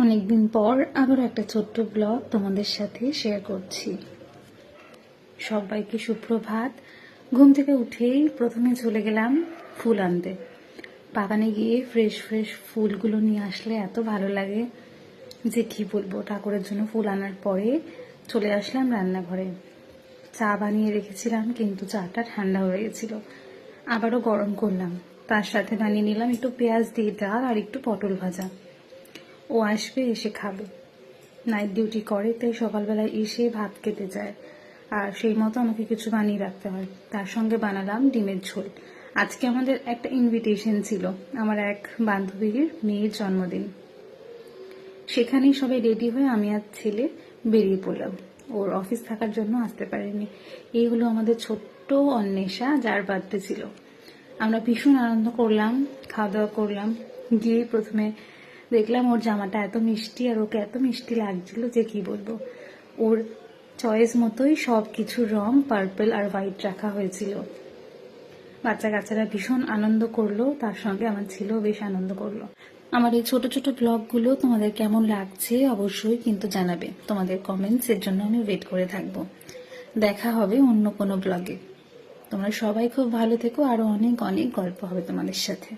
অনেকদিন পর আবার একটা ছোট্ট ব্লগ তোমাদের সাথে শেয়ার করছি। সবাইকে সুপ্রভাত। ঘুম থেকে উঠেই প্রথমে চলে গেলাম ফুল আনতে। বাগানে গিয়ে ফ্রেশ ফ্রেশ ফুলগুলো নিয়ে আসলে এত ভালো লাগে যে কি বলবো। ঠাকুরের জন্য ফুল আনার পরে চলে আসলাম রান্নাঘরে। চা বানিয়ে রেখেছিলাম, কিন্তু চাটা ঠান্ডা হয়ে গেছিল। আবারও গরম করলাম, তার সাথে বানিয়ে নিলাম একটু পেঁয়াজ দিয়ে ডাল আর একটু পটল ভাজা। ও আসবে, এসে খাবে। নাইট ডিউটি করে, তাই সকালবেলায় এসে ভাত খেতে যায়, আর সেই মতো আমাকে কিছু বানিয়ে রাখতে হয়। তার সঙ্গে বানালাম ডিমের ঝোল। আজকে আমাদের একটা ইনভিটেশন ছিল, আমার এক বান্ধবীর মেয়ের জন্মদিন। সেখানেই সবাই রেডি হয়ে আমি আর ছেলে বেরিয়ে পড়লাম। ওর অফিস থাকার জন্য আসতে পারেনি। এই হলো আমাদের ছোট্ট অন্বেষা, যার বার্থডে ছিল। আমরা ভীষণ আনন্দ করলাম, খাওয়া দাওয়া করলাম। গিয়ে প্রথমে দেখলাম ওর জামাটা এত মিষ্টি, আর ওকে এত মিষ্টি লাগছিল যে কি বলবো। ওর চয়েস মতোই সব কিছু রং পার্পল আর হোয়াইট রাখা হয়েছিল। বাচ্চা কাচ্চারা ভীষণ আনন্দ করলো, তার সঙ্গে আমার ছেলেও বেশ আনন্দ করলো। আমার এই ছোট ছোট ব্লগগুলো তোমাদের কেমন লাগছে অবশ্যই কিন্তু জানাবে। তোমাদের কমেন্টসের জন্য আমি ওয়েট করে থাকবো। দেখা হবে অন্য কোনো ব্লগে। তোমরা সবাই খুব ভালো থেকো, আরো অনেক অনেক গল্প হবে তোমাদের সাথে।